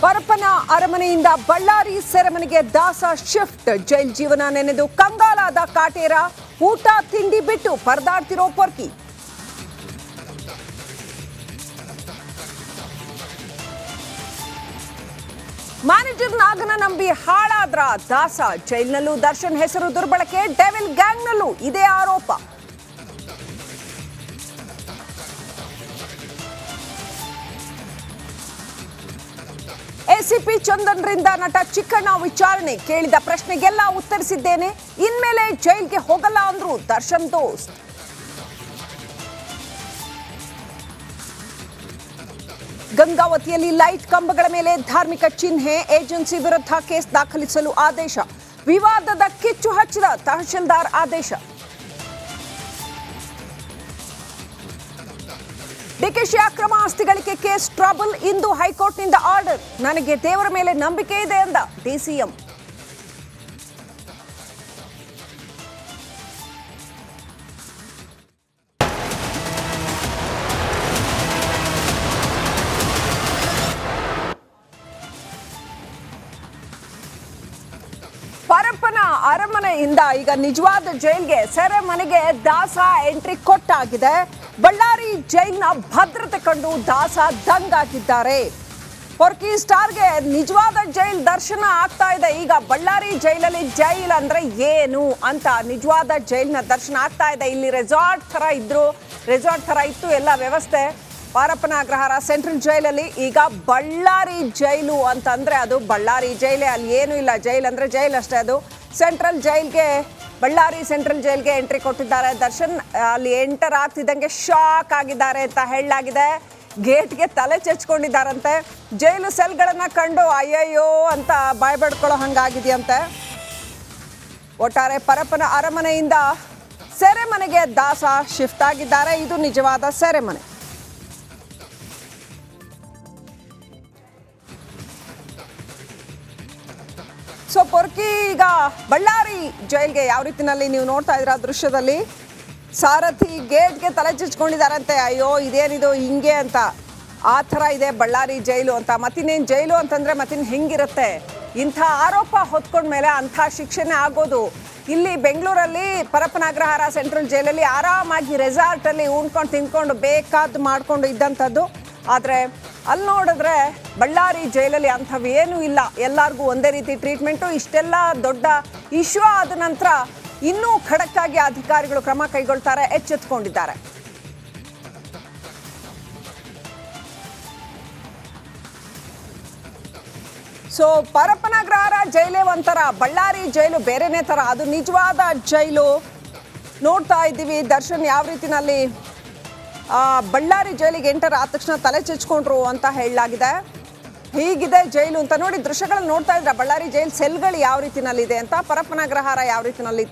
ಪರಪ್ಪನ ಅರಮನೆಯಿಂದ ಬಳ್ಳಾರಿ ಸೆರೆಮನೆಗೆ ದಾಸ ಶಿಫ್ಟ್. ಜೈಲ್ ಜೀವನ ನೆನೆದು ಕಂಗಾಲಾದ ಕಾಟೇರ, ಊಟ ತಿಂಡಿ ಬಿಟ್ಟು ಪರದಾಡ್ತಿರೋ ಪೊರ್ಕಿ. ಮ್ಯಾನೇಜರ್ ನಾಗನ ನಂಬಿ ಹಾಳಾದ್ರ ದಾಸ. ಜೈಲ್ನಲ್ಲೂ ದರ್ಶನ್ ಹೆಸರು ದುರ್ಬಳಕೆ, ಡೆವಿಲ್ ಗ್ಯಾಂಗ್ನಲ್ಲೂ ಇದೇ ಆರೋಪ. ಎಸಿಪಿ ಚಂದನ್ರಿಂದ ನಟ ಚಿಕ್ಕಣ್ಣ ವಿಚಾರಣೆ. ಕೇಳಿದ ಪ್ರಶ್ನೆಗೆಲ್ಲ ಉತ್ತರಿಸಿದ್ದೇನೆ, ಇನ್ಮೇಲೆ ಜೈಲ್ಗೆ ಹೋಗಲ್ಲ ಅಂದ್ರು ದರ್ಶನ್ ದೋಸ್ತ್. ಗಂಗಾವತಿಯಲ್ಲಿ ಲೈಟ್ ಕಂಬಗಳ ಮೇಲೆ ಧಾರ್ಮಿಕ ಚಿಹ್ನೆ, ಏಜೆನ್ಸಿ ವಿರುದ್ಧ ಕೇಸ್ ದಾಖಲಿಸಲು ಆದೇಶ. ವಿವಾದದ ಕಿಚ್ಚು ಹಚ್ಚಿದ ತಹಶೀಲ್ದಾರ್ ಆದೇಶ. ಡಿಕೆಶಿ ಅಕ್ರಮ ಆಸ್ತಿ ಗಳಿಕೆ ಕೇಸ್ ಟ್ರಬಲ್. ಇಂದು ಹೈಕೋರ್ಟ್ನಿಂದ ಆರ್ಡರ್. ನನಗೆ ದೇವರ ಮೇಲೆ ನಂಬಿಕೆ ಇದೆ ಎಂದ ಡಿಸಿಎಂ. ಪರಪ್ಪನ ಅರಮನೆಯಿಂದ ಈಗ ನಿಜವಾದ ಜೈಲ್ಗೆ, ಸೆರೆಮನೆಗೆ ದಾಸ ಎಂಟ್ರಿ ಕೊಟ್ಟಾಗಿದೆ. ಬಳ್ಳಾರಿ ಜೈಲ್ನ ಭದ್ರತೆ ಕಂಡು ದಾಸ ದಂಗಾಗಿದ್ದಾರೆ. ಪೊರ್ಕಿ ಸ್ಟಾರ್ಗೆ ನಿಜವಾದ ಜೈಲ್ ದರ್ಶನ ಆಗ್ತಾ ಇದೆ. ಈಗ ಬಳ್ಳಾರಿ ಜೈಲಲ್ಲಿ ಜೈಲ್ ಅಂದ್ರೆ ಏನು ಅಂತ ನಿಜವಾದ ಜೈಲ್ನ ದರ್ಶನ ಆಗ್ತಾ ಇದೆ. ಇಲ್ಲಿ ರೆಸಾರ್ಟ್ ತರ ಇತ್ತು ಎಲ್ಲ ವ್ಯವಸ್ಥೆ. ಪರಪ್ಪನ ಅಗ್ರಹಾರ ಸೆಂಟ್ರಲ್ ಜೈಲಲ್ಲಿ. ಈಗ ಬಳ್ಳಾರಿ ಜೈಲು ಅಂತಂದ್ರೆ ಅದು ಬಳ್ಳಾರಿ ಜೈಲೇ, ಅಲ್ಲಿ ಏನೂ ಇಲ್ಲ. ಜೈಲ್ ಅಂದ್ರೆ ಜೈಲ್ ಅಷ್ಟೇ. ಅದು ಸೆಂಟ್ರಲ್ ಜೈಲ್ಗೆ, ಬಳ್ಳಾರಿ ಸೆಂಟ್ರಲ್ ಜೈಲ್ಗೆ ಎಂಟ್ರಿ ಕೊಟ್ಟಿದ್ದಾರೆ ದರ್ಶನ್. ಅಲ್ಲಿ ಎಂಟರ್ ಆಗ್ತಿದ್ದಂಗೆ ಶಾಕ್ ಆಗಿದ್ದಾರೆ ಅಂತ ಹೇಳಲಾಗಿದೆ. ಗೇಟ್ಗೆ ತಲೆ ಚೆಚ್ಕೊಂಡಿದ್ದಾರಂತೆ. ಜೈಲು ಸೆಲ್ಗಳನ್ನ ಕಂಡು ಅಯ್ಯಯ್ಯೋ ಅಂತ ಬಾಯ್ ಬಡ್ಕೊಳ್ಳೋ ಹಂಗಾಗಿದೆಯಂತೆ. ಒಟ್ಟಾರೆ ಪರಪ್ಪನ ಅರಮನೆಯಿಂದ ಸೆರೆಮನೆಗೆ ದಾಸ ಶಿಫ್ಟ್ ಆಗಿದ್ದಾರೆ. ಇದು ನಿಜವಾದ ಸೆರೆಮನೆ. ಸೊ ಪೊರ್ಕಿ ಈಗ ಬಳ್ಳಾರಿ ಜೈಲ್ಗೆ ಯಾವ ರೀತಿನಲ್ಲಿ ನೀವು ನೋಡ್ತಾ ಇದ್ರ ದೃಶ್ಯದಲ್ಲಿ, ಸಾರಥಿ ಗೇಟ್ಗೆ ತಲೆ ಚುಚ್ಕೊಂಡಿದ್ದಾರಂತೆ. ಅಯ್ಯೋ ಇದೇನಿದು ಹಿಂಗೆ ಅಂತ. ಆ ಥರ ಇದೆ ಬಳ್ಳಾರಿ ಜೈಲು ಅಂತ. ಮತ್ತಿನ್ನೇನು ಜೈಲು ಅಂತಂದ್ರೆ ಮತ್ತಿನ್ ಹೆಂಗಿರುತ್ತೆ? ಇಂಥ ಆರೋಪ ಹೊತ್ಕೊಂಡ್ಮೇಲೆ ಅಂಥ ಶಿಕ್ಷೆನೇ ಆಗೋದು. ಇಲ್ಲಿ ಬೆಂಗಳೂರಲ್ಲಿ ಪರಪ್ಪನ ಅಗ್ರಹಾರ ಸೆಂಟ್ರಲ್ ಜೈಲಲ್ಲಿ ಆರಾಮಾಗಿ ರೆಸಾರ್ಟಲ್ಲಿ ಉಣ್ಕೊಂಡು ತಿನ್ಕೊಂಡು ಬೇಕಾದ್ದು ಮಾಡಿಕೊಂಡು ಇದ್ದಂಥದ್ದು. ಆದರೆ ಅಲ್ಲಿ ನೋಡಿದ್ರೆ ಬಳ್ಳಾರಿ ಜೈಲಲ್ಲಿ ಅಂಥವೇನೂ ಇಲ್ಲ. ಎಲ್ಲರಿಗೂ ಒಂದೇ ರೀತಿ ಟ್ರೀಟ್ಮೆಂಟು. ಇಷ್ಟೆಲ್ಲ ದೊಡ್ಡ ಇಶ್ಯೂ ಆದ ನಂತರ ಇನ್ನೂ ಖಡಕ್ಕಾಗಿ ಅಧಿಕಾರಿಗಳು ಕ್ರಮ ಕೈಗೊಳ್ತಾರೆ, ಎಚ್ಚೆತ್ತುಕೊಂಡಿದ್ದಾರೆ. ಸೊ ಪರಪ್ಪನ ಅಗ್ರಹಾರ ಜೈಲೇ ಒಂಥರ, ಬಳ್ಳಾರಿ ಜೈಲು ಬೇರೆನೇ ಥರ. ಅದು ನಿಜವಾದ ಜೈಲು. ನೋಡ್ತಾ ಇದ್ದೀವಿ ದರ್ಶನ್ ಯಾವ ರೀತಿನಲ್ಲಿ ಬಳ್ಳಾರಿ ಜೈಲಿಗೆ ಎಂಟರ್ ಆದ ತಕ್ಷಣ ತಲೆ ಚೆಚ್ಕೊಂಡ್ರು ಅಂತ ಹೇಳಲಾಗಿದೆ. ಹೀಗಿದೆ ಜೈಲು ಅಂತ ನೋಡಿ ದೃಶ್ಯಗಳನ್ನು ನೋಡ್ತಾ ಇದ್ರೆ ಬಳ್ಳಾರಿ ಜೈಲ್ ಸೆಲ್ಗಳು ಯಾವ ರೀತಿನಲ್ಲಿದೆ ಅಂತ, ಪರಪ್ಪನ ಅಗ್ರಹಾರ ಯಾವ ರೀತಿನಲ್ಲಿತ್ತು.